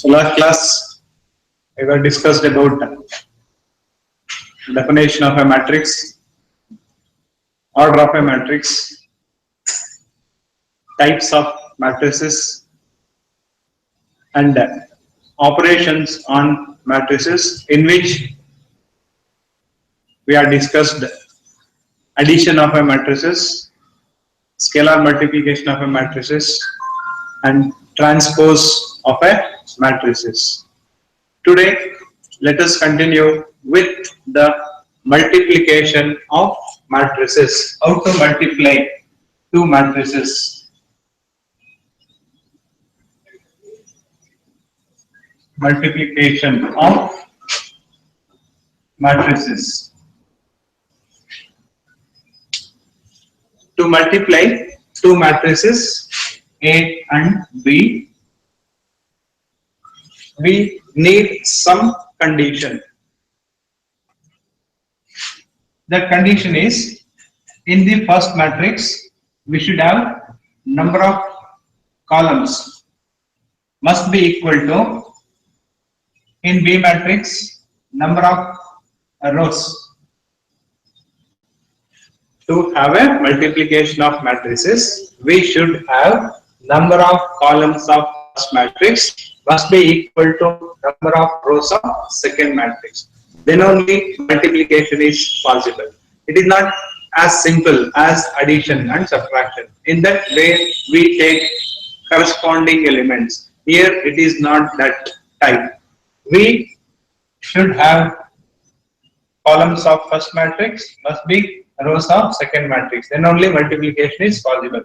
So last class we were discussed about definition of a matrix, order of a matrix, types of matrices, and operations on matrices, in which we are discussed addition of a matrices, scalar multiplication of a matrices, and transpose of a matrices. Today, let us continue with the multiplication of matrices. How to multiply two matrices? Multiplication of matrices. To multiply two matrices A and B, we need some condition. That condition is, in the first matrix we should have number of columns must be equal to, in B matrix, number of rows. To have a multiplication of matrices, we should have number of columns of first matrix must be equal to number of rows of second matrix. Then only multiplication is possible. It is not as simple as addition and subtraction. In that way, we take corresponding elements. Here it is not that type. We should have columns of first matrix must be rows of second matrix. Then only multiplication is possible.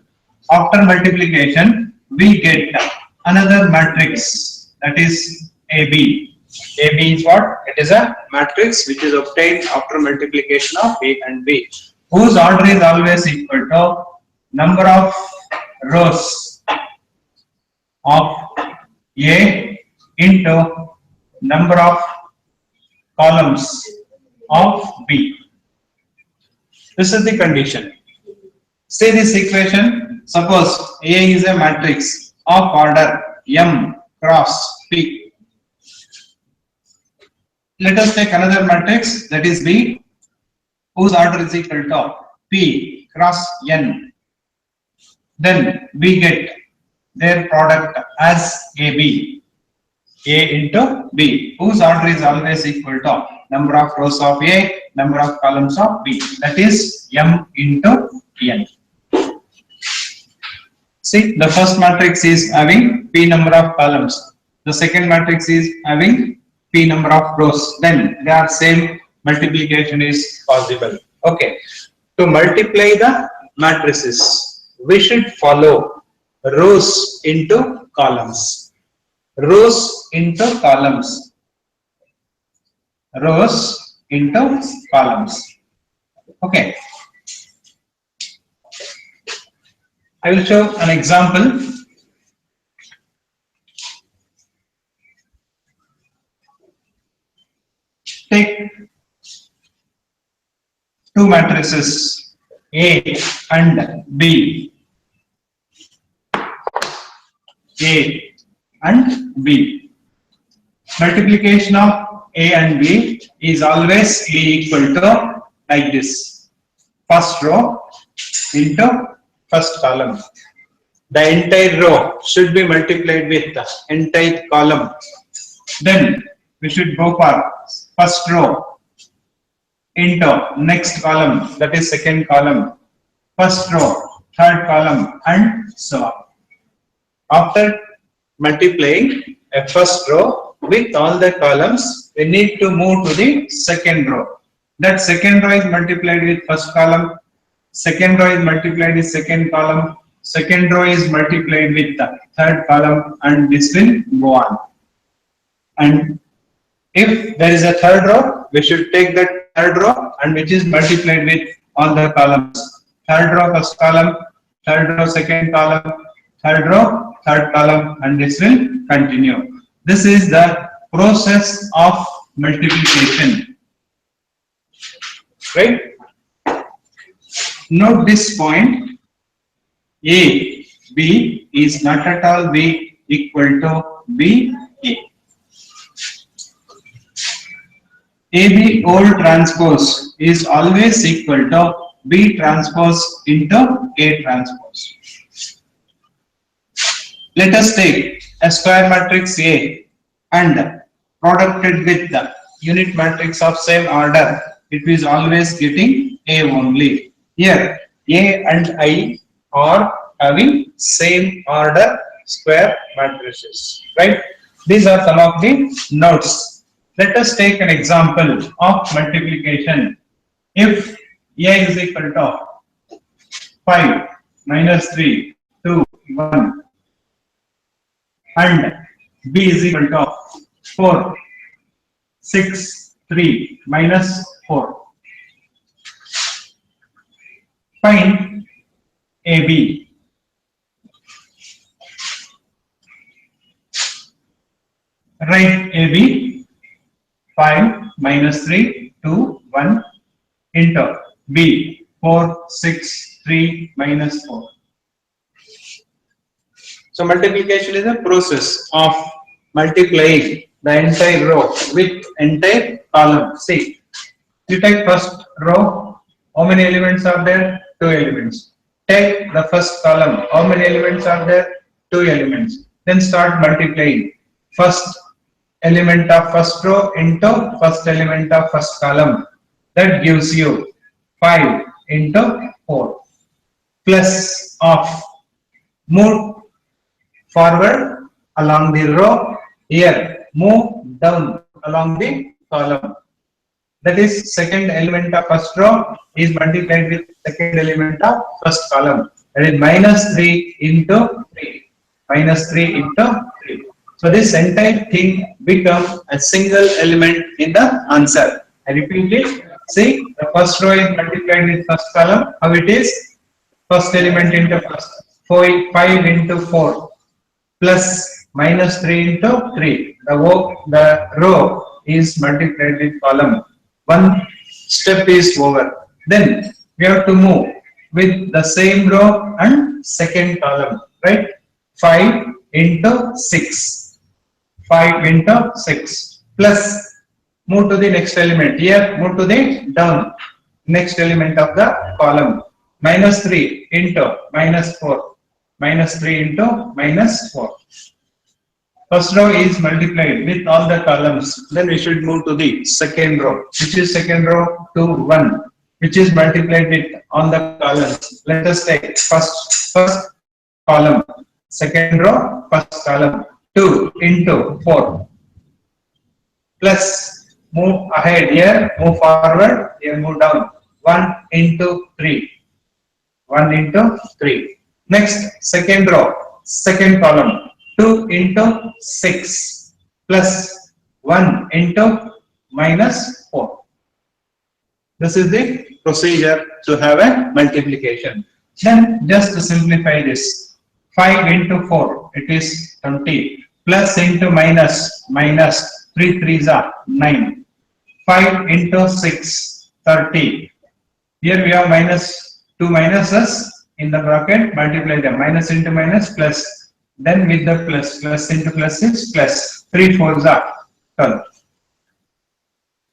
After multiplication, we get another matrix, that is AB. AB is what? It is a matrix which is obtained after multiplication of A and B, whose order is always equal to number of rows of A into number of columns of B. This is the condition. Say this equation. Suppose A is a matrix of order M cross P. Let us take another matrix, that is B, whose order is equal to P cross N. Then we get their product as AB, A into B, whose order is always equal to number of rows of A, number of columns of B, that is M into N. See, the first matrix is having P number of columns, the second matrix is having P number of rows, then they are same, multiplication is possible. Okay, to multiply the matrices, we should follow rows into columns, rows into columns, rows into columns. Okay, I will show an example. Take two matrices A and B. A and B. Multiplication of A and B is always equal to like this. First row into first column. The entire row should be multiplied with the entire column. Then we should go for first row into next column, that is second column, first row, third column, and so on. After multiplying a first row with all the columns, we need to move to the second row. That second row is multiplied with first column, second row is multiplied with second column, second row is multiplied with the third column, and this will go on. And if there is a third row, we should take that third row and which is multiplied with all the columns. Third row, first column, third row, second column, third row, third column, and this will continue. This is the process of multiplication. Right? Note this point. A, B is not at all B equal to B A. AB old transpose is always equal to B transpose into A transpose. Let us take a square matrix A and producted with the unit matrix of same order. It is always getting A only. Here A and I are having same order square matrices, right? These are some of the notes. Let us take an example of multiplication. If A is equal to 5 minus 3, 2, 1 and B is equal to 4, 6, 3 minus 4. Find AB. Write AB 5 minus 3, 2, 1 into B 4, 6, 3 minus 4. So multiplication is a process of multiplying the entire row with entire column. See, you take first row, how many elements are there? 2 elements. Take the first column, how many elements are there? 2 elements. Then start multiplying. First element of first row into first element of first column. That gives you 5 into 4 plus of move forward along the row, here move down along the column. That is second element of first row is multiplied with second element of first column. That is minus 3 into 3. Minus 3 into 3. So this entire thing becomes a single element in the answer. I repeat it. See, the first row is multiplied with first column. How it is? First element into first. 5 into 4 plus minus 3 into 3. The row is multiplied with column. One step is over. Then we have to move with the same row and second column, right? 5 into 6. 5 into 6 plus move to the next element. Here move to the down next element of the column. Minus 3 into minus 4. Minus 3 into minus 4. First row is multiplied with all the columns. Then we should move to the second row. Which is second row? 2, 1. Which is multiplied with all the columns. Let us take first column. Second row, first column. 2 into 4. Plus move ahead here, move forward, here move down. 1 into 3. 1 into 3. Next, second row, second column. 2 into 6 plus 1 into minus 4. This is the procedure to have a multiplication. Then just to simplify this, 5 into 4, it is 20, plus into minus, 3 3s are 9. 5 into 6, 30. Here we have minus 2 minuses in the bracket, multiply them, minus into minus plus, then with the plus into plus is plus, 3 4s are 12.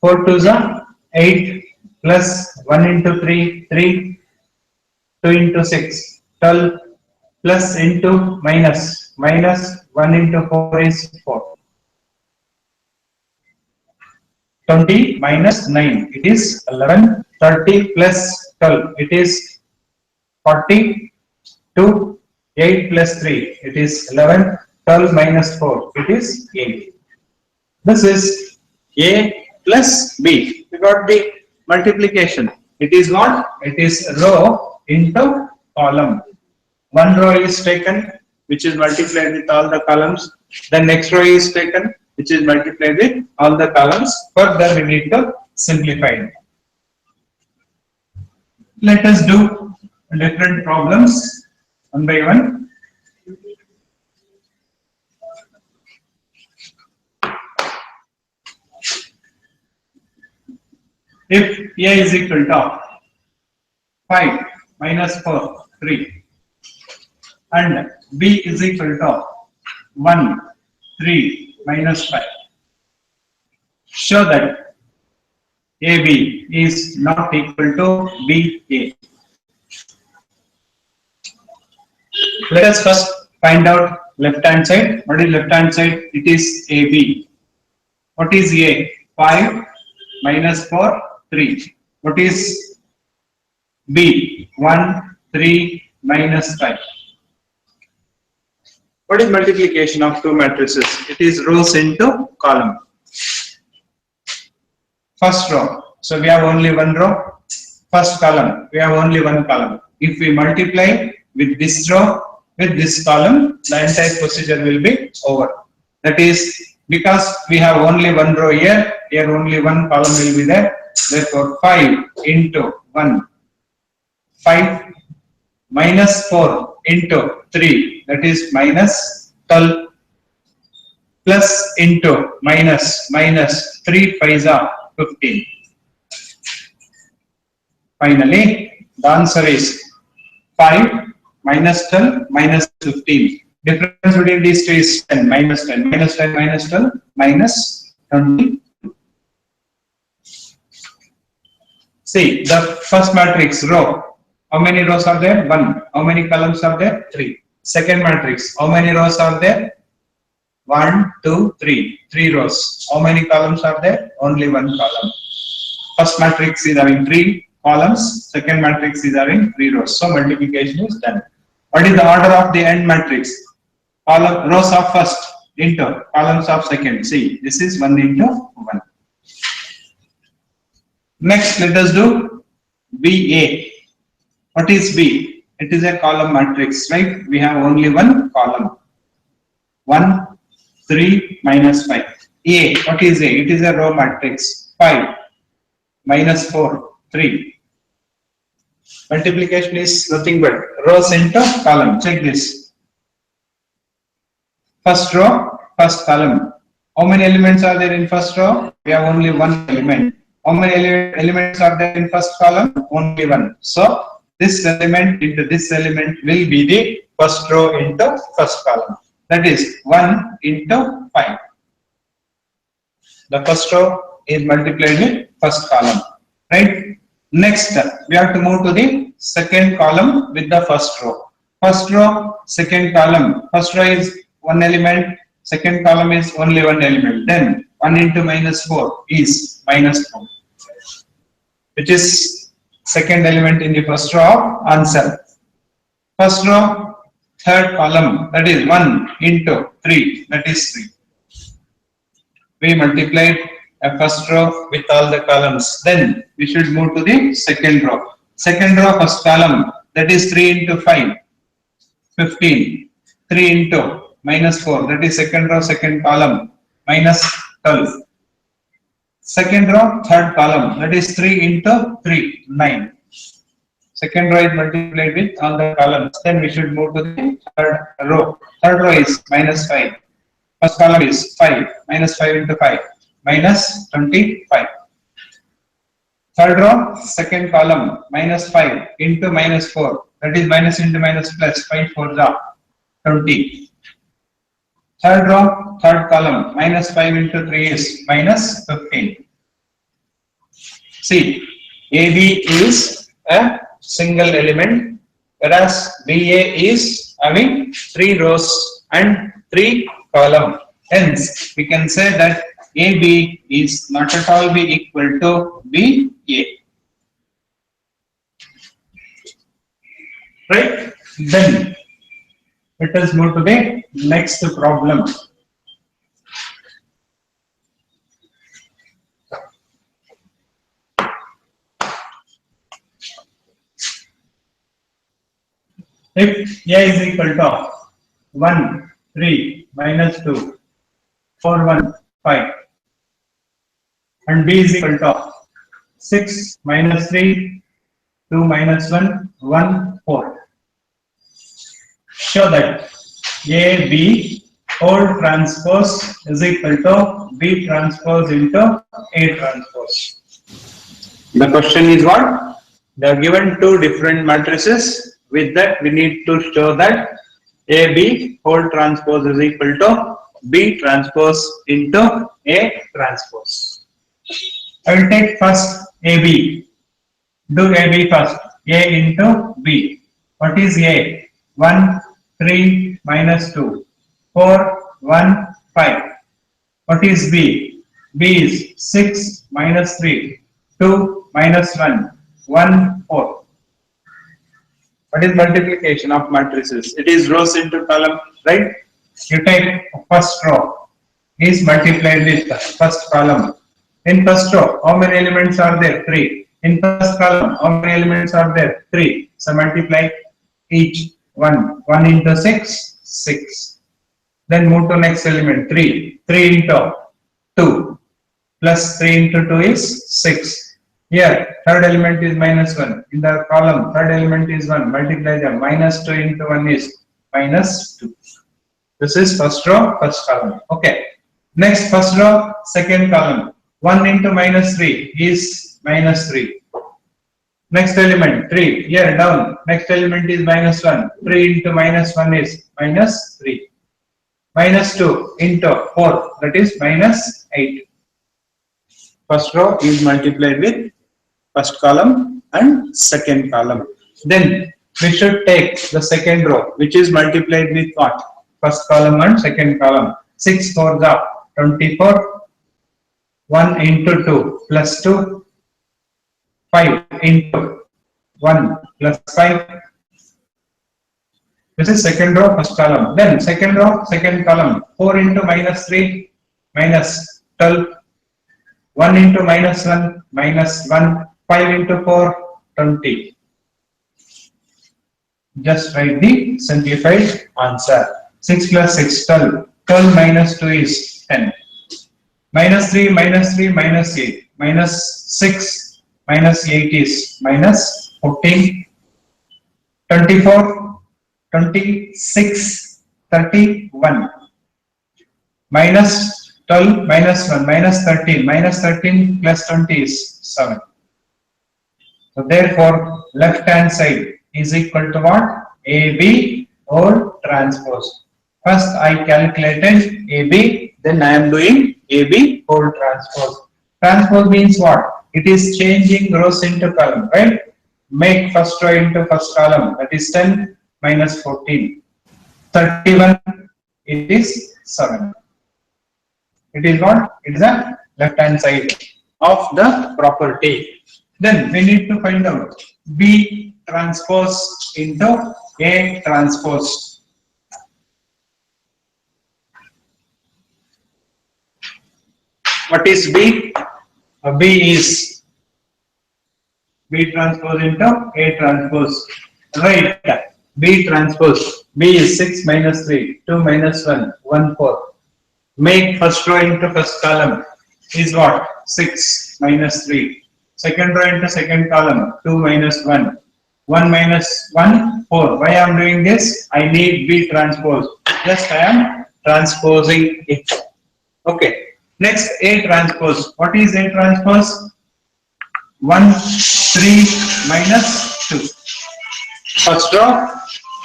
4 2s are 8 plus 1 into 3, 3, 2 into 6, 12 plus into minus, 1 into 4 is 4. 20 minus 9, it is 11. 30 plus 12, it is 42. 8 plus 3, it is 11. 12 minus 4, it is 8. This is A plus B. We got the multiplication. It is what? It is row into column. One row is taken, which is multiplied with all the columns. The next row is taken, which is multiplied with all the columns. Further, we need to simplify. Let us do different problems one by one. If A is equal to 5 minus 4, 3, and B is equal to 1, 3, minus 5. Show that AB is not equal to BA. Let us first find out left hand side. What is left hand side? It is AB. What is A? 5 minus 4, 3. What is B? 1, 3 minus 5. What is multiplication of two matrices? It is rows into column. First row. So we have only one row. First column. We have only one column. If we multiply with this row, with this column, the entire procedure will be over. That is because we have only one row here, here only one column will be there. Therefore, 5 into 1, 5 minus 4 into 3, that is minus 12, plus into minus, minus 3 5s are 15. Finally, the answer is 5 minus 12 minus 15. Difference between these two is 10, minus 10, minus 10, minus 12, minus 20. See, the first matrix row, how many rows are there? 1. How many columns are there? 3. Second matrix, how many rows are there? 1, 2, 3. 3 rows. How many columns are there? Only 1 column. First matrix is having 3 columns, second matrix is having 3 rows. So multiplication is done. What is the order of the end matrix? Column, rows of first into columns of second. See, this is 1 into 1. Next, let us do BA. What is B? It is a column matrix, right? We have only one column. 1, 3 minus 5. A, what is A? It is a row matrix. 5 minus 4, 3. Multiplication is nothing but rows into column. Check this. First row, first column. How many elements are there in first row? We have only one element. How many elements are there in first column? Only one. So this element into this element will be the first row into first column. That is 1 into 5. The first row is multiplied with first column. Right? Next, we have to move to the second column with the first row. First row, second column. First row is one element. Second column is only one element. Then 1 into minus 4 is minus 4. Which is second element in the first row of answer. First row, third column, that is 1 into 3, that is 3. We multiplied a first row with all the columns. Then we should move to the second row. Second row, first column, that is 3 into 5, 15. 3 into minus 4, that is second row, second column, minus 12. Second row, third column, that is 3 into 3, 9. Second row is multiplied with all the columns. Then we should move to the third row. Third row is minus 5. First column is 5. Minus 5 into 5. Minus 25. Third row, second column, minus 5 into minus 4. That is minus into minus plus. 5 4 are 20. Third row, third column, minus 5 into 3 is minus 15. See, AB is a single element, whereas BA is having 3 rows and 3 columns. Hence, we can say that AB is not at all be equal to BA. Right? Then, let us move to the next problem. If A is equal to 1, 3, minus 2, 4, 1, 5, and B is equal to 6, minus 3, 2, minus 1, 1, 4. Show that A, B, whole transpose is equal to B transpose into A transpose. The question is what? They are given two different matrices. With that, we need to show that AB whole transpose is equal to B transpose into A transpose. I will take first AB. Do AB first. A into B. What is A? 1, 3 minus 2. 4, 1, 5. What is B? B is 6 minus 3. 2 minus 1. 1, 4. What is multiplication of matrices? It is rows into column, right? You take first row is multiplied with first column. In first row, how many elements are there? 3. In first column, how many elements are there? 3. So multiply each one. 1 into 6, 6. Then move to next element, 3. 3 into 2. Plus 3 into 2 is 6. Here, third element is minus 1. In the column, third element is 1. Multiply them. Minus 2 into 1 is minus 2. This is first row, first column. Okay. Next, first row, second column. 1 into minus 3 is minus 3. Next element, 3. Here, down. Next element is minus 1. 3 into minus 1 is minus 3. Minus 2 into 4, that is minus 8. First row is multiplied with first column and second column. Then we should take the second row, which is multiplied with what? First column and second column. 6 4s are 24. 1 into 2 plus 2. 5 into 1 plus 5. This is second row, first column. Then second row, second column. 4 into minus 3 minus 12. 1 into minus 1 minus 1. 5 into 4, 20. Just write the simplified answer. 6 plus 6, 12. 12 minus 2 is 10. Minus 3 minus 3 minus 8. Minus 6 minus 8 is minus 14. 24, 26, 31. Minus 12 minus 1 minus 13. Minus 13 plus 20 is 7. So therefore, left hand side is equal to what? AB whole transpose. First I calculated AB, then I am doing AB whole transpose. Transpose means what? It is changing rows into column, right? Make first row into first column, that is 10 minus 14. 31, it is 7. It is what? It is the left hand side of the property. Then we need to find out B transpose into A transpose. What is B? B is B transpose into A transpose. Right. B transpose. B is 6 minus 3, 2 minus 1, 1 4. Make first row into first column is what? 6 minus 3. Second row into second column, 2 minus 1. 1 minus 1, 4. Why I am doing this? I need B transpose. Just I am transposing it. Okay. Next, A transpose. What is A transpose? 1, 3 minus 2. First row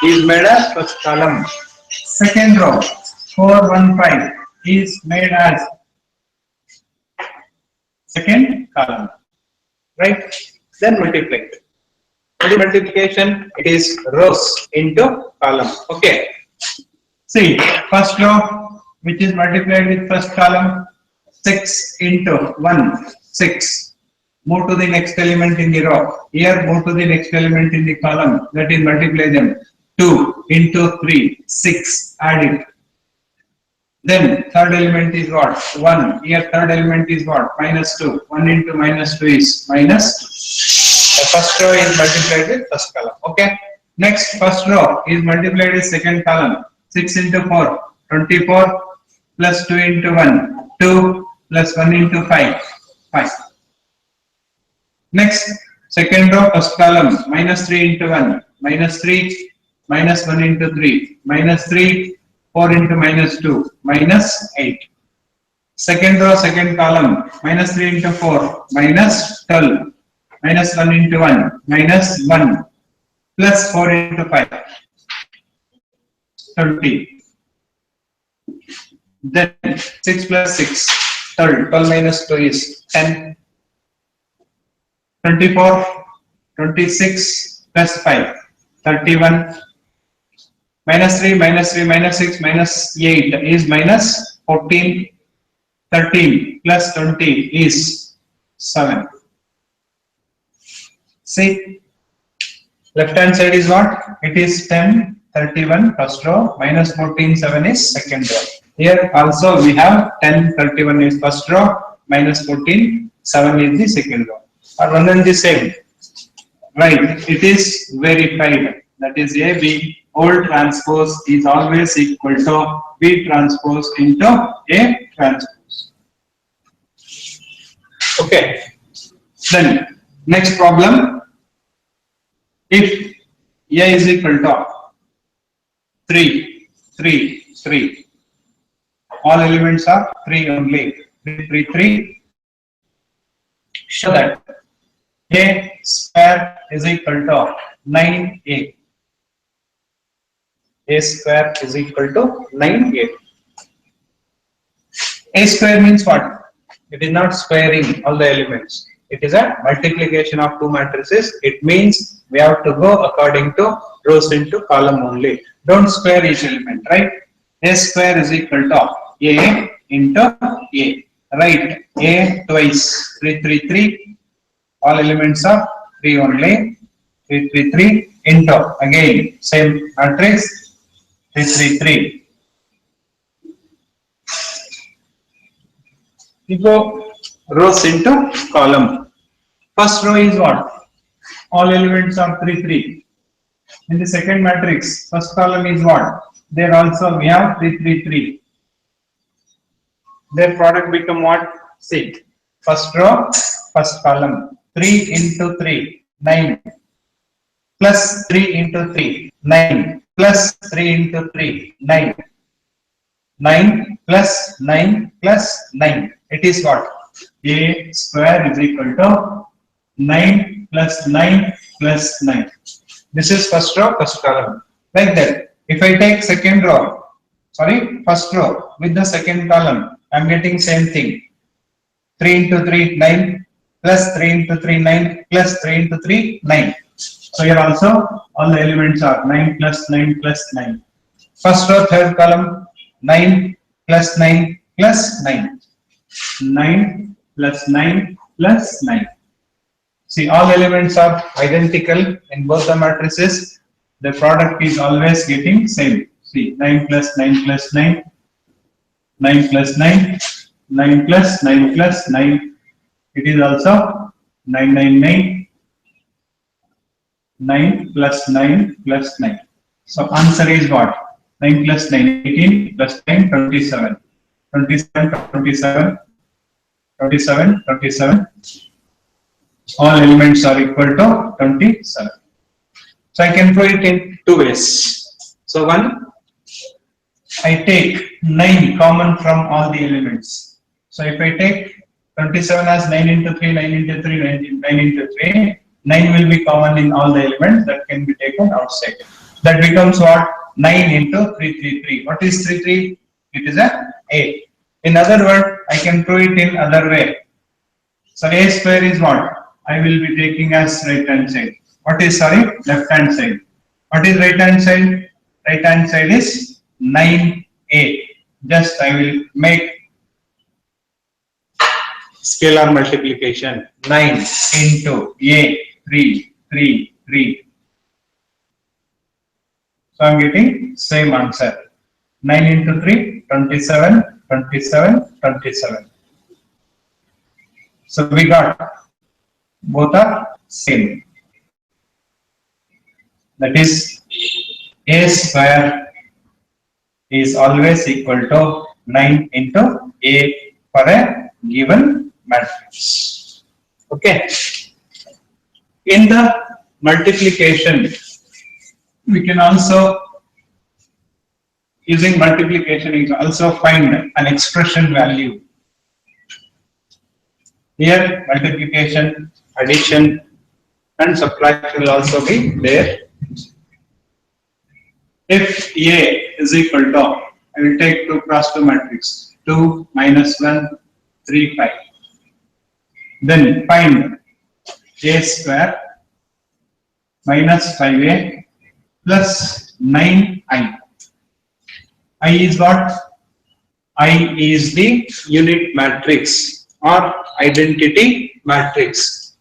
is made as first column. Second row, 4, 1, 5 is made as second column. Right? Then multiply it. The multiplication, it is rows into column. Okay. See, first row, which is multiplied with first column, 6 into 1, 6. Move to the next element in the row. Here, move to the next element in the column. That is, multiply them. 2 into 3, 6. Add it. Then, third element is what? 1. Here, third element is what? Minus 2. 1 into minus 2 is minus 2. The first row is multiplied with first column. Okay. Next, first row is multiplied with second column. 6 into 4, 24. Plus 2 into 1, 2. Plus 1 into 5, 5. Next, second row, first column. Minus 3 into 1, minus 3. Minus 1 into 3, minus 3. 4 into minus 2, minus 8. Second row, second column, minus 3 into 4, minus 12. Minus 1 into 1, minus 1. Plus 4 into 5, 30. Then 6 plus 6, 12. 12 minus 2 is 10. 24, 26 plus 5, 31. Minus 3, minus 3, minus 6, minus 8 is minus 14. 13 plus 20 is 7. See, left hand side is what? It is 10, 31 first row, minus 14, 7 is second row. Here also we have 10, 31 is first row, minus 14, 7 is the second row. Are one and the same. Right, it is verified. That is A, B, old transpose is always equal to B transpose into A transpose. Okay. Then next problem. If A is equal to 3, 3, 3. All elements are 3 only. 3, 3, 3. Show that A square is equal to 9A. A square is equal to 9A. A square means what? It is not squaring all the elements. It is a multiplication of two matrices. It means we have to go according to rows into column only. Don't square each element, right? A square is equal to A into A. Right? A twice. 3, 3, 3. All elements are 3 only. 3, 3, 3 into again same matrix. 3, 3, 3. We go rows into column. First row is what? All elements are 3, 3. In the second matrix, first column is what? There also we have 3, 3, 3. Their product become what? 6. First row, first column. 3 into 3, 9. Plus 3 into 3, 9. Plus 3 into 3, 9. 9 plus 9 plus 9. It is what? A square is equal to 9 plus 9 plus 9. This is first row, first column. Like that. If I take second row, first row with the second column, I am getting same thing. 3 into 3, 9. Plus 3 into 3, 9. Plus 3 into 3, 9. So here also, all the elements are 9 plus 9 plus 9. First row, third column, 9 plus 9 plus 9. 9 plus 9 plus 9. See, all elements are identical in both the matrices. The product is always getting same. See, 9 plus 9 plus 9. 9 plus 9. 9 plus 9 plus 9. It is also 999. 9 plus 9 plus 9. So answer is what? 9 plus 9, 18 plus 9, 27. 27, 27, 27, 27. All elements are equal to 27. So I can prove it in two ways. So one, I take 9 common from all the elements. So if I take 27 as 9 into 3, 9 into 3, 9 into 3, 9 will be common in all the elements that can be taken outside. That becomes what? 9 into 3, 3, 3. What is 3, 3? It is a. In other words, I can prove it in other way. So A square is what? I will be taking as right hand side. What is, left hand side. What is right hand side? Right hand side is 9A. Just I will make scalar multiplication. 9 into A, 3, 3, 3. So I am getting same answer. 9 into 3, 27, 27, 27. So we got both are same. That is, A square is always equal to 9 into A for a given matrix. Okay. In the multiplication, we can also, using multiplication, we can also find an expression value. Here, multiplication, addition, and subtraction will also be there. If A is equal to I will take 2 cross 2 matrix. 2 minus 1, 3, 5. Then find a square minus 5a plus 9i. I is what? I is the unit matrix or identity matrix.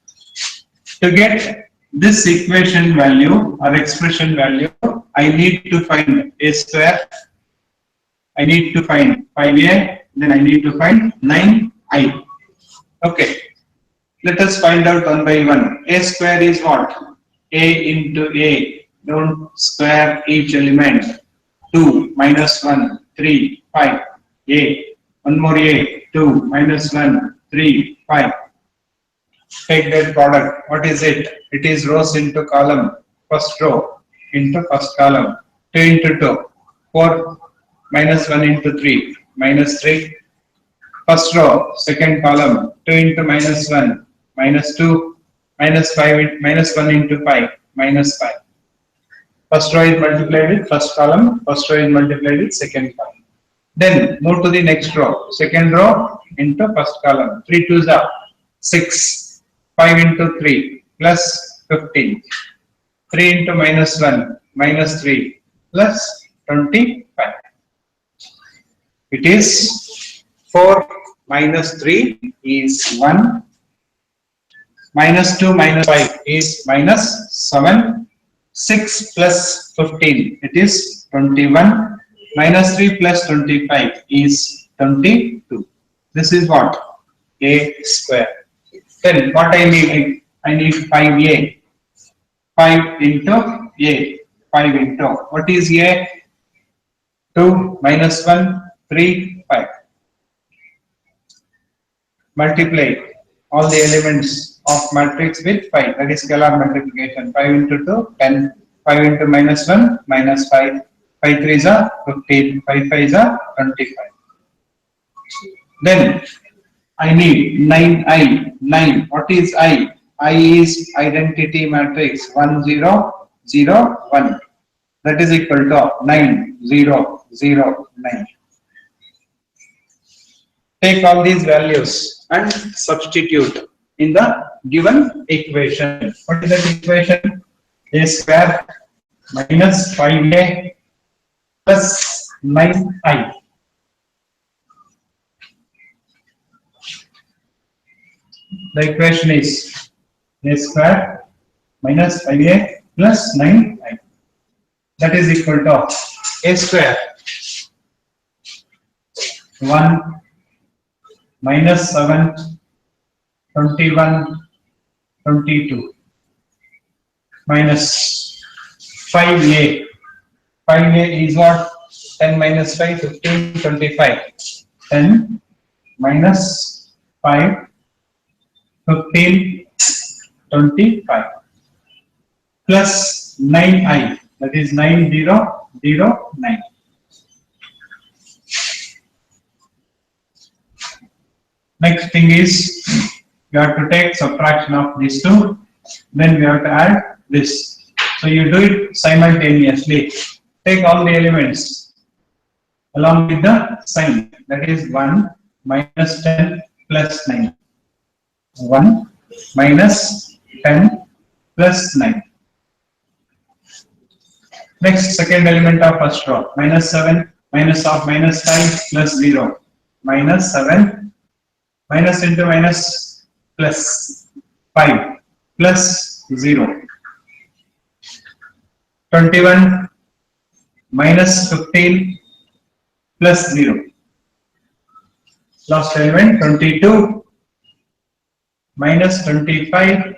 To get this equation value or expression value, I need to find a square, I need to find 5a, then I need to find 9i. Okay, let us find out one by one. A square is what? A into a, don't square each element. 2 minus 1, 3, 5, a. One more a, 2 minus 1, 3, 5. Take that product. What is it? It is rows into column. First row into first column. 2 into 2. 4 minus 1 into 3. Minus 3. First row, second column. 2 into minus 1. Minus 2. Minus 5. Minus 1 into 5. Minus 5. First row is multiplied with first column. First row is multiplied with second column. Then move to the next row. Second row into first column. 3 2s are 6. 5 into 3 plus 15. 3 into minus 1 minus 3 plus 25. It is 4 minus 3 is 1. Minus 2 minus 5 is minus 7. 6 plus 15, it is 21. Minus 3 plus 25 is 22. This is what? A square. Then what I need? I need 5a. 5 into a. 5 into. What is a? 2 minus 1, 3, 5. Multiply all the elements of matrix with 5. That is scalar multiplication. 5 into 2, 10. 5 into minus 1, minus 5. 5 3s are 15. 5 5s are 25. Then I need 9i. 9. What is I? I is identity matrix 1 0 0 1. That is equal to 9 0 0 9. Take all these values and substitute in the given equation. What is that equation? A square minus 5a plus 9i. The equation is a square minus 5a plus 9i. That is equal to a square 1 minus 7 21 22 minus 5a. 5a is what? 10 minus 5 15 25. 10 minus 5 15 25 plus 9i, that is 9009. Next thing is you have to take subtraction of these two, then we have to add this. So you do it simultaneously. Take all the elements along with the sign, that is 1 minus 10 plus 9. 1 minus 10 plus 9. Next, second element of first row, minus 7 minus of minus 5 plus 0. Minus 7 minus into minus plus 5 plus 0. 21 minus 15 plus 0. Last element 22 minus 25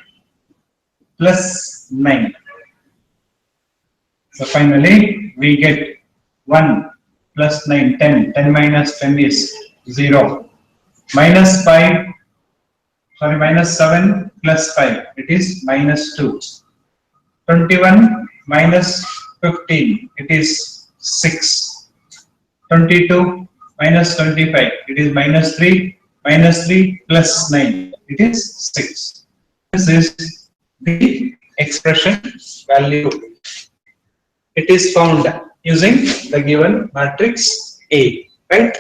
plus 9. So finally we get 1 plus 9, 10. 10 minus 10 is 0. Minus 5, sorry, minus 7 plus 5, it is minus 2. 21 minus 15, it is 6. 22 minus 25, it is minus 3. Minus 3 plus 9, it is 6. This is the expression value. It is found using the given matrix A, right?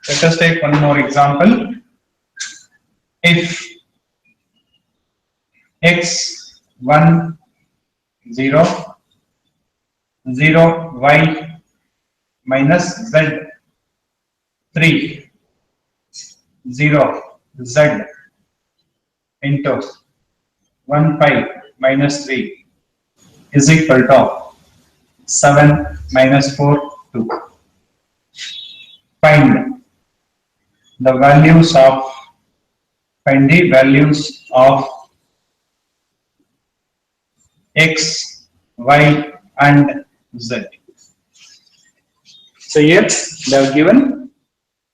Let us take one more example. If x 1 0 0 y minus z 3 0 z into 1 pi minus 3 is equal to 7 minus 4 2. Find the values of x, y and z. So here they have given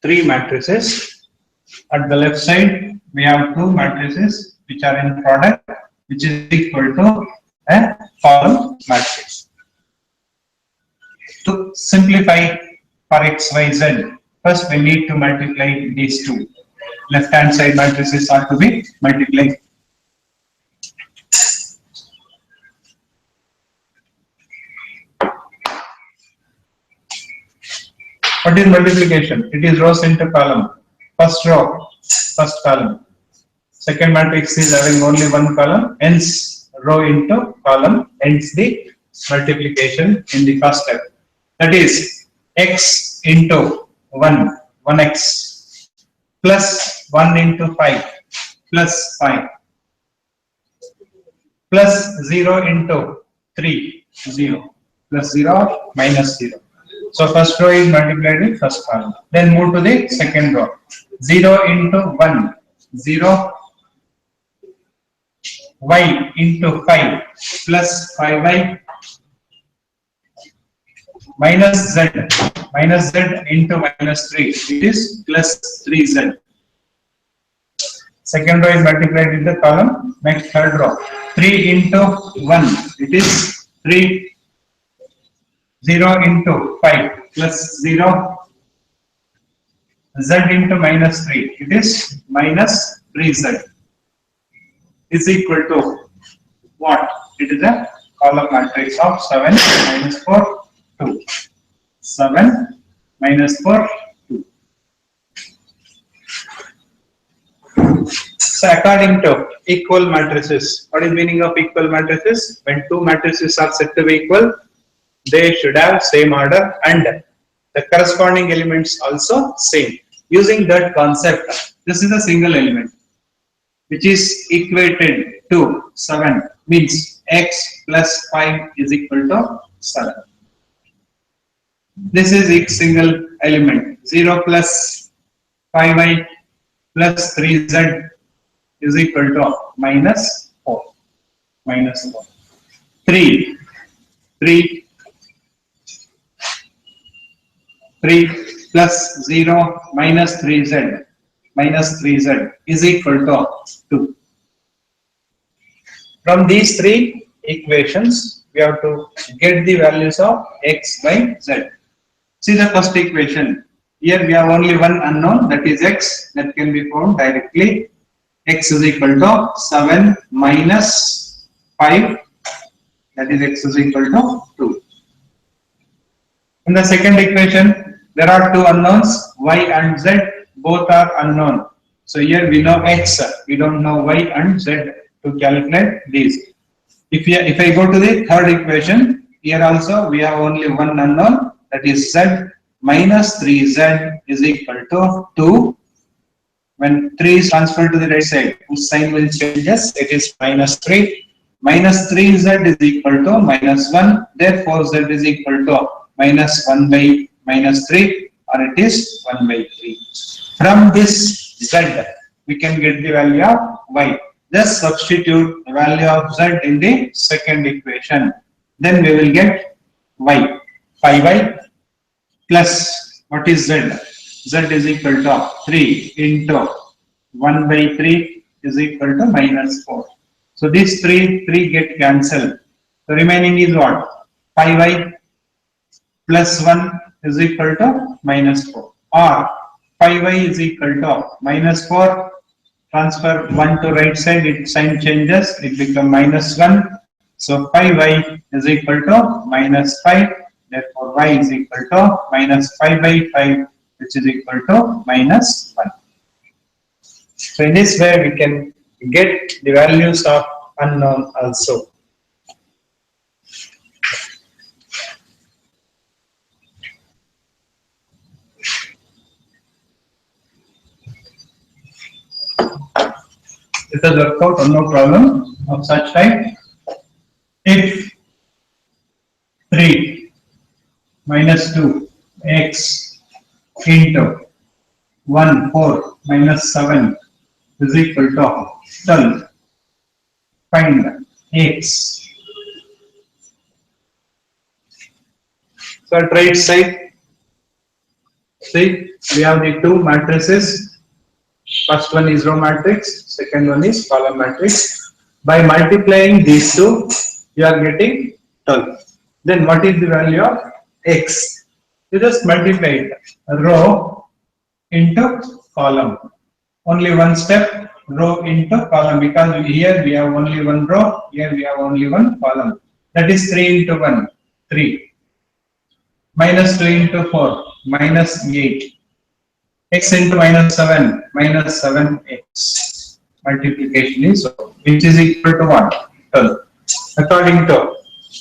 three matrices. At the left side we have two matrices which are in product, which is equal to a column matrix. To simplify for x, y, z, first we need to multiply these two. Left hand side matrices are to be multiplied. What is multiplication? It is rows into column. First row, first column. Second matrix is having only one column, hence row into column, hence the multiplication in the first step. That is x into 1, 1x, plus 1 into 5, plus 5, plus 0 into 3, 0, plus 0, minus 0. So first row is multiplied with first column. Then move to the second row. 0 into 1, 0, y into 5, plus 5y, minus z into minus 3, it is plus 3z. Second row is multiplied with the column. Next third row, 3 into 1, it is 3, 0 into 5 plus 0, z into minus 3, it is minus 3z, is equal to what? It is a column matrix of 7 minus 4, 2. 7 minus 4, 2. So according to equal matrices, what is meaning of equal matrices? When two matrices are said to be equal, they should have same order and the corresponding elements also same. Using that concept, this is a single element which is equated to 7, means x plus 5 is equal to 7. This is a single element. 0 plus 5y plus 3z is equal to minus 4. Minus 4. 3 plus 0 minus 3z is equal to 2. From these three equations, we have to get the values of x, y, z. See the first equation. Here we have only one unknown, that is x, that can be found directly. X is equal to 7 minus 5, that is x is equal to 2. In the second equation, there are two unknowns, y and z, both are unknown. So here we know x, we don't know y and z to calculate these. If I go to the third equation, here also we have only one unknown, that is z minus 3z is equal to 2. When 3 is transferred to the right side, whose sign will change, it is minus 3. Minus 3z is equal to minus 1. Therefore, z is equal to minus 1 by minus 3, or it is 1 by 3. From this z, we can get the value of y. Just substitute the value of z in the second equation. Then we will get y. 5y plus, what is z? Z is equal to 3 into 1 by 3 is equal to minus 4. So these 3 get cancelled. The remaining is what? 5y plus 1 is equal to minus 4. Or 5y is equal to minus 4. Transfer 1 to right side, its sign changes, it becomes minus 1. So 5y is equal to minus 5. Therefore, y is equal to minus 5 by 5, which is equal to minus 1. So in this way, we can get the values of unknown also. It has worked out, no problem of such type. If 3 minus 2 x into 1 4 minus 7 is equal to 12, find x. So at right side, see, we have the two matrices. First one is row matrix, second one is column matrix. By multiplying these two, you are getting 12. Then what is the value of x? You just multiply it, row into column. Only one step, row into column, because here we have only one row, here we have only one column. That is 3 into 1, 3. Minus 2 into 4, minus 8. X into minus 7, minus 7x. Multiplication is which is equal to what? 12. According to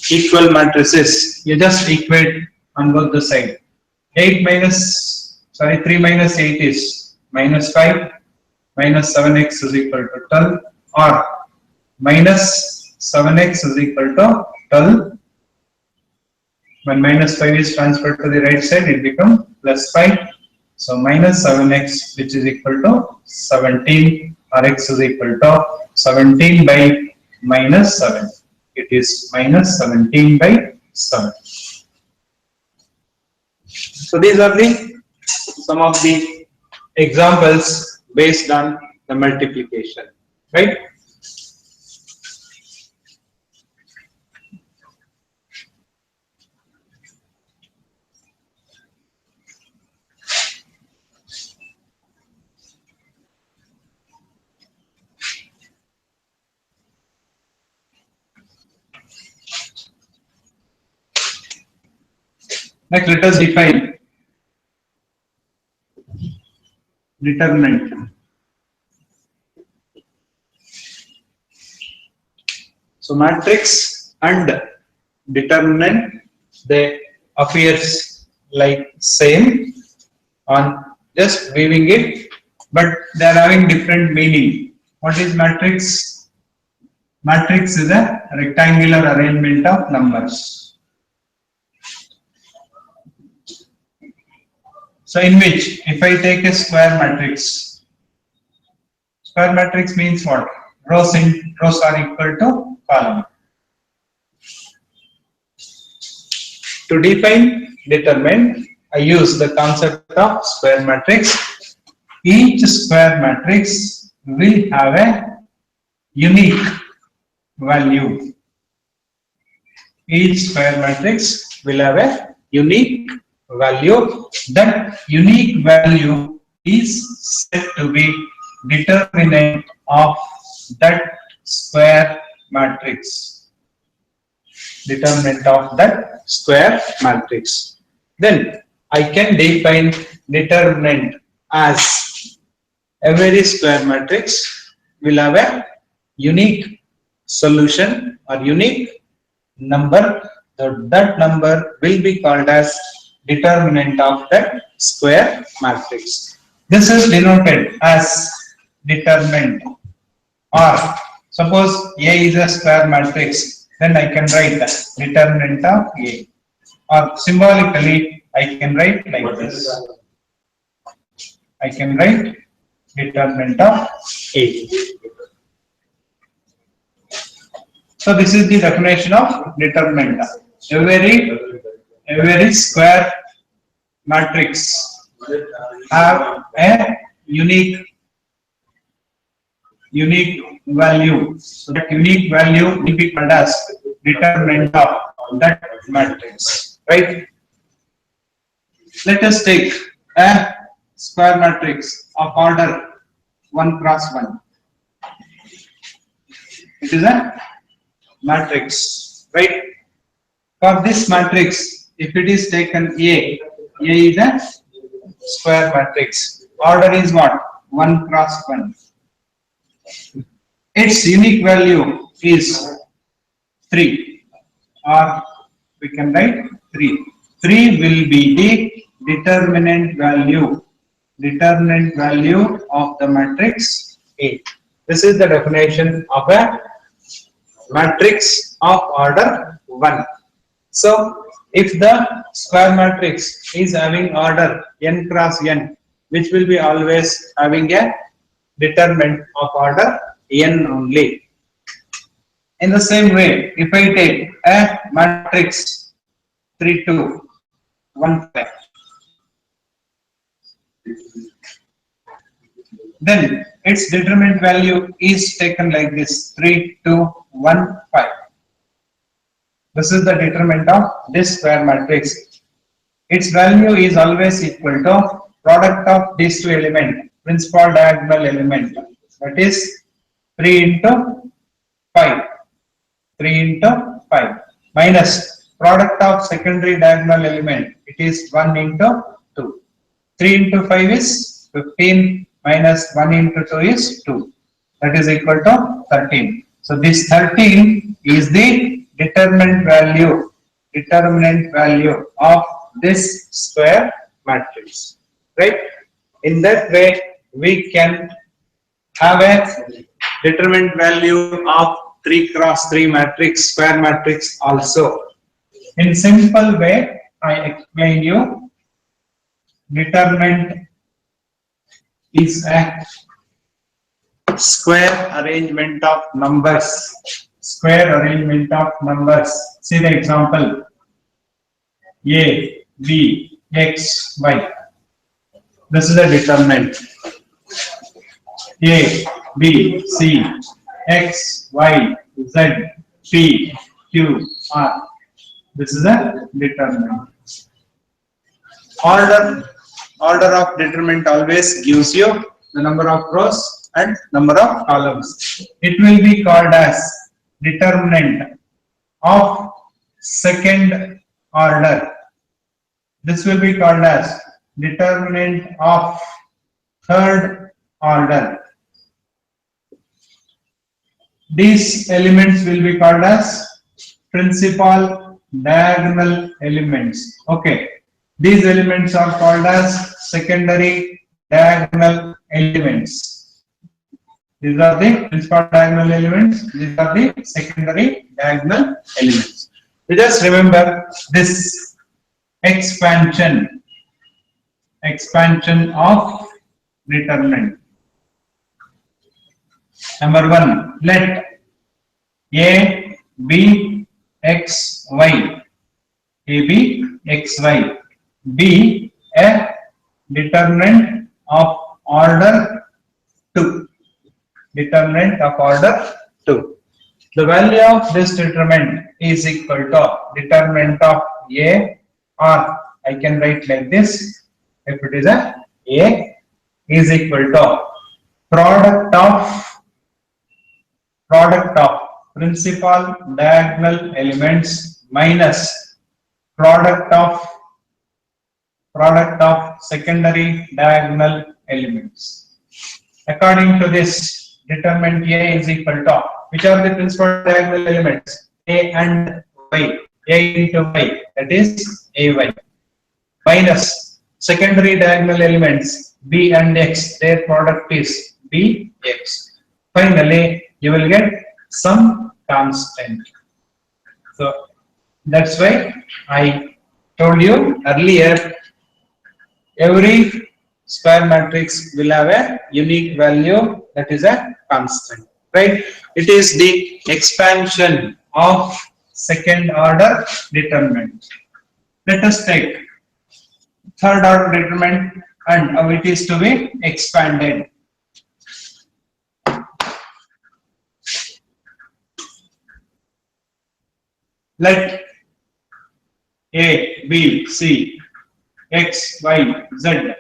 equal matrices, you just equate on both the side. 3 minus 8 is minus 5, minus 7x is equal to 12, or minus 7x is equal to 12. When minus 5 is transferred to the right side, it becomes plus 5. So minus 7x, which is equal to 17, or x is equal to 17 by minus 7. It is minus 17 by 7. So these are some of the examples based on the multiplication, right? Next, let us define determinant. So matrix and determinant, they appears like same on just viewing it, but they are having different meaning. What is matrix? Matrix is a rectangular arrangement of numbers. So in which, if I take a square matrix means what? Rows are equal to column. To define determinant, I use the concept of square matrix. Each square matrix will have a unique value. Each square matrix will have a unique value. That unique value is said to be determinant of that square matrix. Determinant of that square matrix. Then I can define determinant as every square matrix will have a unique solution or unique number. That number will be called as determinant of that square matrix. This is denoted as determinant. Or suppose A is a square matrix, then I can write that determinant of A. Or symbolically, I can write like this. I can write determinant of A. So this is the definition of determinant. Every square matrix have a unique value. So that unique value will be called as determinant of that matrix, right? Let us take a square matrix of order 1 cross 1. It is a matrix, right? For this matrix, if it is taken A is a square matrix. Order is what? 1 cross 1. Its unique value is 3, or we can write 3. 3 will be the determinant value of the matrix A. This is the definition of a matrix of order 1. So, if the square matrix is having order n cross n, which will be always having a determinant of order n only. In the same way, if I take a matrix 3, 2, 1, 5, then its determinant value is taken like this: 3, 2, 1, 5. This is the determinant of this square matrix. Its value is always equal to product of these two elements, principal diagonal element, that is 3 into 5. 3 into 5 minus product of secondary diagonal element, it is 1 into 2. 3 into 5 is 15 minus 1 into 2 is 2. That is equal to 13. So this 13 is the determinant value of this square matrix, right? In that way, we can have a determinant value of 3 cross 3 matrix, square matrix also. In simple way, I explain you. Determinant is a square arrangement of numbers. Square arrangement of numbers. See the example: A, B, X, Y. This is a determinant. A, B, C, X, Y, Z, P, Q, R. This is a determinant. Order of determinant always gives you the number of rows and number of columns. It will be called as determinant of second order. This will be called as determinant of third order. These elements will be called as principal diagonal elements. Okay. These elements are called as secondary diagonal elements. These are the principal diagonal elements. These are the secondary diagonal elements. You just remember this expansion of determinant. Number 1, let A, B, X, Y, A, B, X, Y be a determinant of order 2. Determinant of order 2. The value of this determinant is equal to determinant of A, or I can write like this: if it is a A is equal to product of principal diagonal elements minus product of secondary diagonal elements. According to this, determinant A is equal to, which are the principal diagonal elements? A and Y. A into Y, that is AY, minus secondary diagonal elements B and X, their product is BX. Finally, you will get some constant. So that's why I told you earlier, every square matrix will have a unique value, that is a constant, right? It is the expansion of second order determinant. Let us take third order determinant and how it is to be expanded. Let A, B, C, X, Y, Z,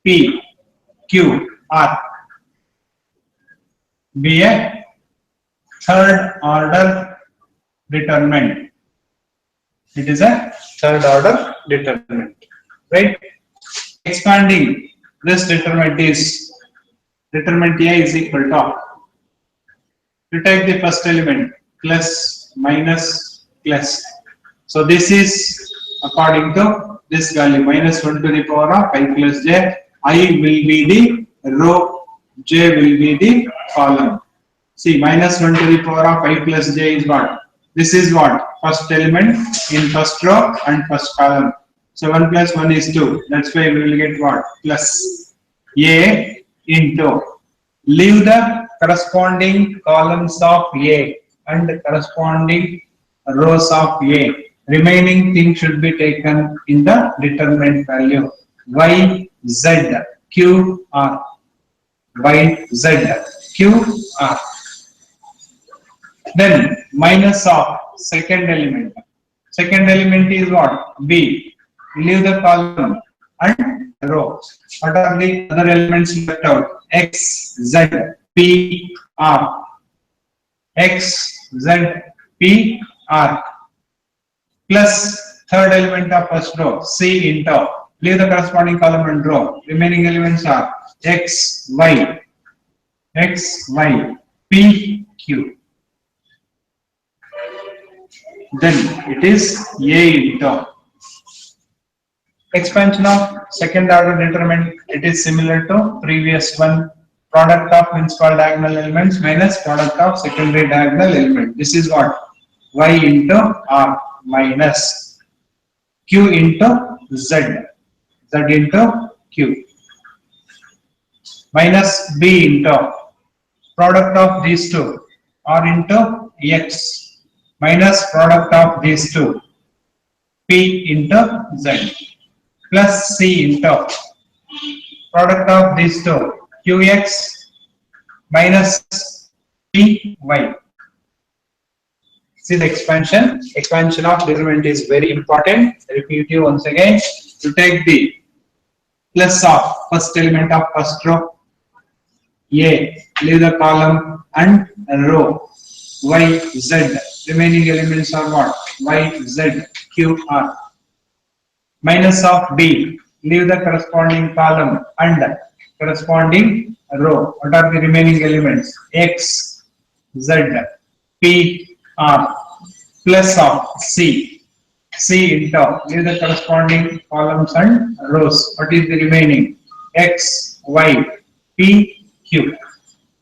P, Q, R be a third order determinant. It is a third order determinant, right? Expanding this determinant is determinant A is equal to, you take the first element plus minus plus. So this is according to this value minus 1 to the power of I plus j. I will be the row, j will be the column. See, minus 1 to the power of I plus j is what? This is what? First element in first row and first column. So 1 plus 1 is 2. That's why we will get what? Plus a into. Leave the corresponding columns of A and corresponding rows of A. Remaining thing should be taken in the determinant value. Y, Z, Q, R. Y, Z, Q, R. Then minus of second element. Second element is what? B. Leave the column and row. What are the other elements left out? X, Z, P, R. X, Z, P, R. Plus third element of first row, C into. Leave the corresponding column and row. Remaining elements are X, Y, P, Q. Then it is A into. Expansion of second order determinant, it is similar to previous one. Product of principal diagonal elements minus product of secondary diagonal element. This is what? Y into R minus Q into Z. Z into Q. Minus B into product of these two. R into X minus product of these two. P into Z. Plus C into product of these two, Qx minus Py. See the expansion. Expansion of determinant is very important. Repeat you once again. To take the plus of first element of first row, A, leave the column and row, Y, Z. Remaining elements are what? Y, Z, Q, R. Minus of B, leave the corresponding column and corresponding row. What are the remaining elements? X, Z, P, R. Plus of C, C into. Leave the corresponding columns and rows. What is the remaining? X, Y, P, Q.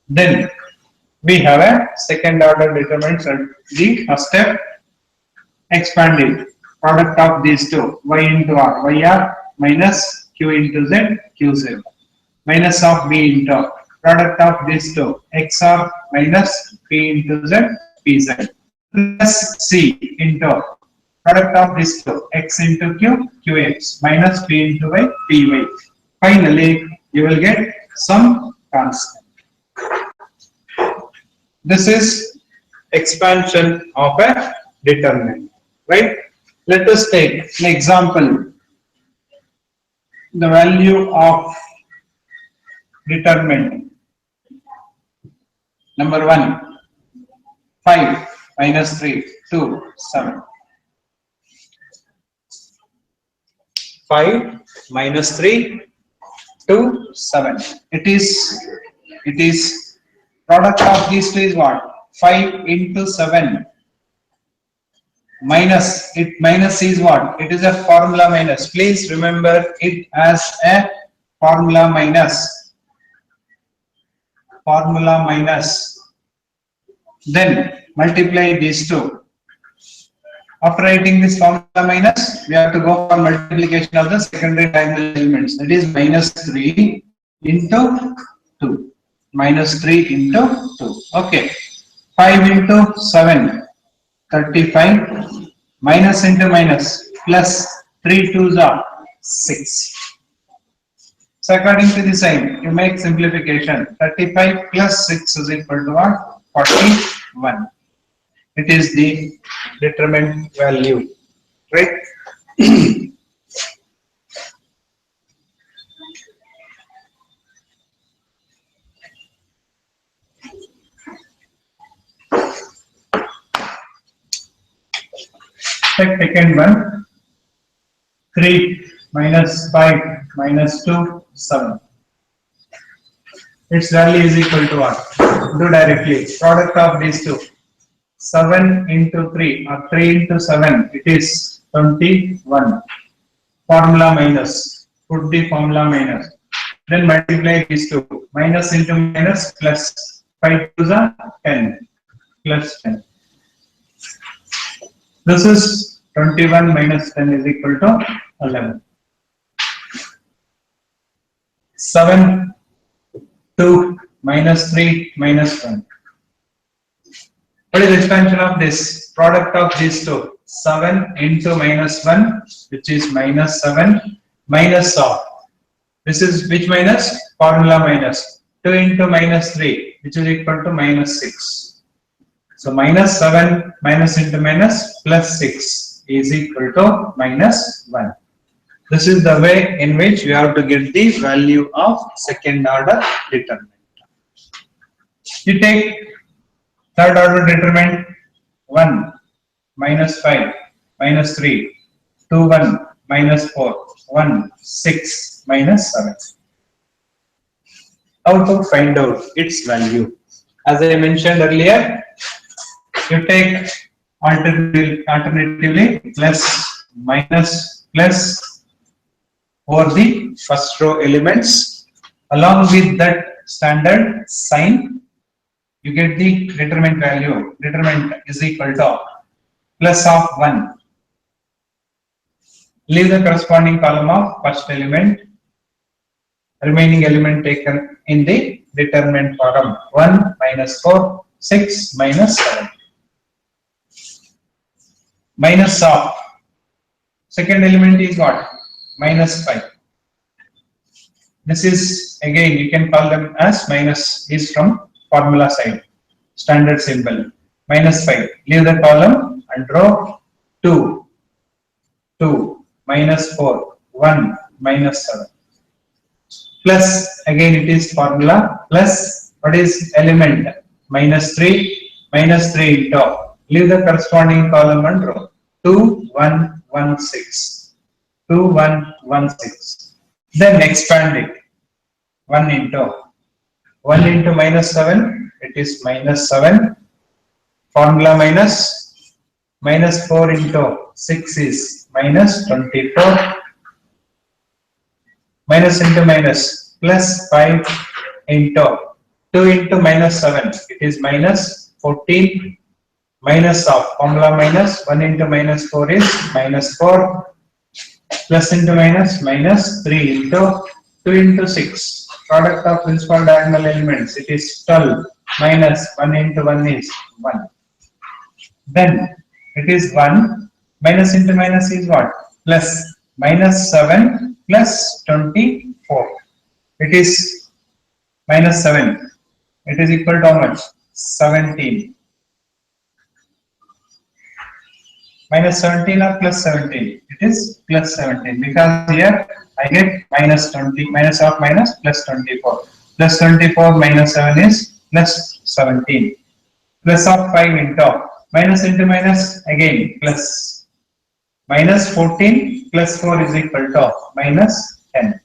Then we have a second order determinant at the first step. Expanding. Product of these two, Y into R, YR minus Q into Z, QZ. Minus of B into product of these two, XR minus P into Z, PZ. Plus C into product of these two, X into Q, QX minus P into Y, PY. Finally, you will get some constant. This is expansion of a determinant, right? Let us take an example. The value of determinant. Number 1, 5 minus 3, 2, 7. 5 minus 3, 2, 7. It is product of these two is what? 5 into 7. Minus, it minus is what? It is a formula minus. Please remember it as a formula minus. Formula minus. Then multiply these two. After writing this formula minus, we have to go for multiplication of the secondary diagonal elements. That is minus 3 into 2. Minus 3 into 2. Okay. 5 into 7. 35 minus into minus plus 3 2s are 6. So according to the sign, you make simplification. 35 plus 6 is equal to what? 41. It is the determinant value, right? Take second one. 3 minus 5 minus 2, 7. Its value is equal to what? Do directly. Product of these two. 7 into 3 or 3 into 7. It is 21. Formula minus. Put the formula minus. Then multiply these two. Minus into minus plus 5 to the 10 plus 10. This is 21 minus 10 is equal to 11. 7, 2 minus 3 minus 1. What is the expansion of this? Product of these two. 7 into minus 1, which is minus 7, minus of. This is which minus? Formula minus. 2 into minus 3, which is equal to minus 6. So minus 7 minus into minus plus 6 is equal to minus 1. This is the way in which we have to get the value of second order determinant. You take third order determinant 1 minus 5 minus 3 2 1 minus 4 1 6 minus 7. How to find out its value? As I mentioned earlier, you take alternatively plus minus plus over the first row elements. Along with that standard sign, you get the determinant value. Determinant is equal to plus of 1. Leave the corresponding column of first element. Remaining element taken in the determinant column. 1 minus 4, 6 minus 7. Minus of second element is what? Minus 5. This is again you can call them as minus is from formula side. Standard symbol. Minus 5. Leave the column and draw 2. 2 minus 4. 1 minus 7. Plus again it is formula plus what is element? Minus 3. Minus 3 into. Leave the corresponding column and draw 2 1 1 6 2 1 1 6. Then expand it 1 into minus 7, it is minus 7. Formula minus 4 into 6 is minus 24. Minus into minus plus 5 into 2 into minus 7, it is minus 14. Minus of formula minus 1 into minus 4 is minus 4. Plus into minus 3 into 2 into 6. Product of principal diagonal elements, it is 12. Minus 1 into 1 is 1. Then it is 1. Minus into minus is what? Plus minus 7 plus 24. It is minus 7. It is equal to how much? 17. Minus 17 or plus 17? It is plus 17 because here I get minus 20, minus of minus plus 24. Plus 24 minus 7 is plus 17. Plus of 5 into minus into minus again plus. Minus 14 plus 4 is equal to minus 10.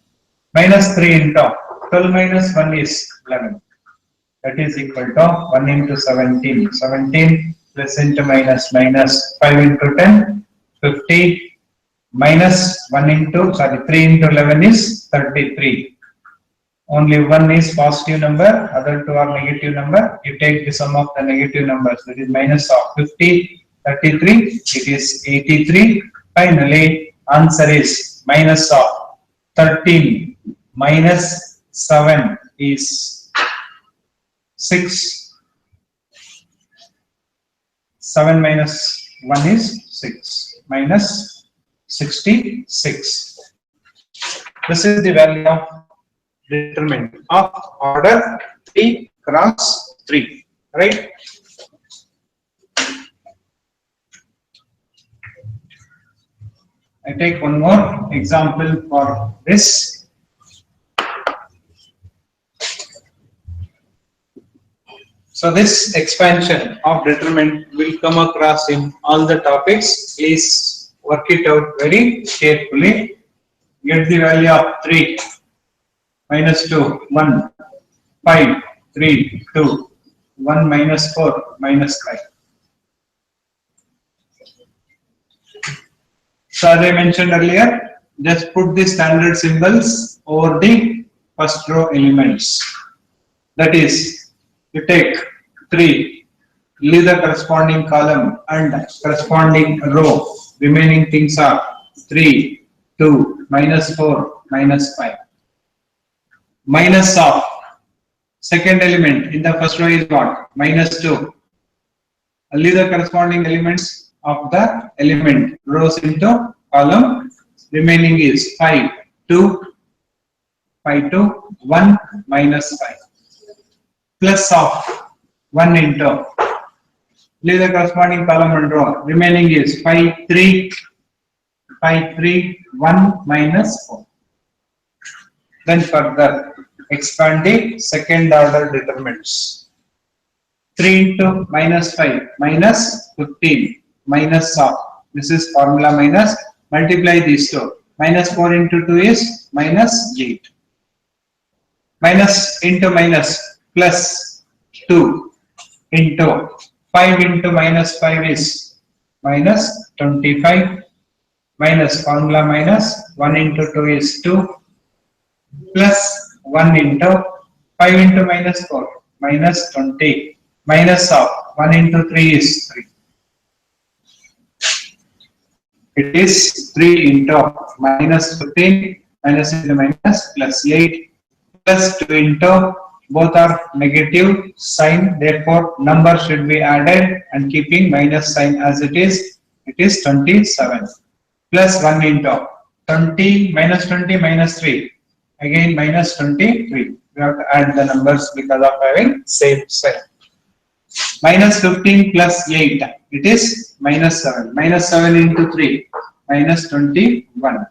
Minus 3 into 12 minus 1 is 11. That is equal to 1 into 17. 17 plus into minus 5 into 10, 50 minus 1 into 3 into 11 is 33. Only one is positive number, other two are negative number. You take the sum of the negative numbers, that is minus of 50, 33, it is 83. Finally, answer is minus of 13 minus 7 is 6. 7 minus 1 is 6 minus 66. This is the value of determinant of order 3 cross 3, right? I take one more example for this. So this expansion of determinant will come across in all the topics. Please work it out very carefully. Get the value of 3, minus 2, 1, 5, 3, 2, 1 minus 4, minus 5. So as I mentioned earlier, just put the standard symbols over the first row elements. That is, you take 3, leave the corresponding column and corresponding row. Remaining things are 3, 2, minus 4, minus 5. Minus of second element in the first row is what? Minus 2. Leave the corresponding elements of the element rows into column. Remaining is 5, 2, 5, 2, 1, minus 5. Plus of 1 into. Leave the corresponding column and row. Remaining is 5, 3, 5, 3, 1, minus 4. Then further expand the second order determinants. 3 into minus 5, minus 15, minus of, this is formula minus, multiply these two. Minus 4 into 2 is minus 8. Minus into minus, plus 2 into 5 into minus 5 is minus 25. Minus formula minus 1 into 2 is 2. Plus 1 into 5 into minus 4, minus 20. Minus of 1 into 3 is 3. It is 3 into minus 15, minus into minus, plus 8, plus 2 into, both are negative sign, therefore number should be added and keeping minus sign as it is 27. Plus 1 into 20, minus 20, minus 3, again minus 23. We have to add the numbers because of having same sign. Minus 15 plus 8, it is minus 7. Minus 7 into 3, minus 21.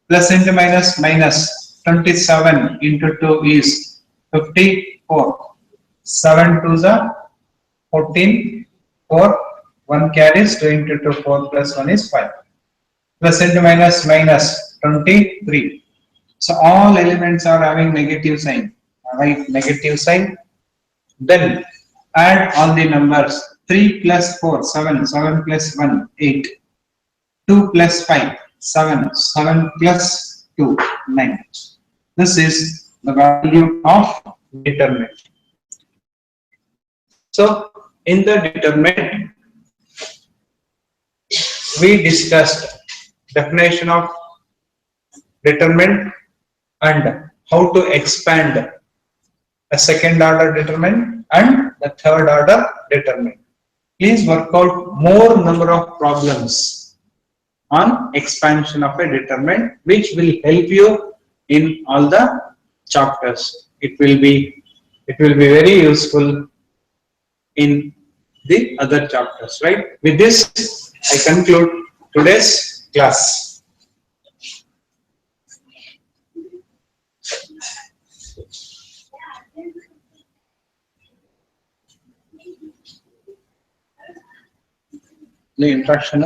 Plus into minus, minus 27 into 2 is 54. 7 to the 14, 4, 1 carries 2 into 2, 4 plus 1 is 5. Plus into minus, minus 23. So all elements are having negative sign. Alright, negative sign. Then add all the numbers. 3 plus 4, 7, 7 plus 1, 8. 2 plus 5, 7, 7 plus 2, 9. This is the value of determinant. So in the determinant, we discussed definition of determinant and how to expand a second order determinant and the third order determinant. Please work out more number of problems on expansion of a determinant, which will help you in all the chapters. It will be very useful in the other chapters, right? With this, I conclude today's class. The introduction,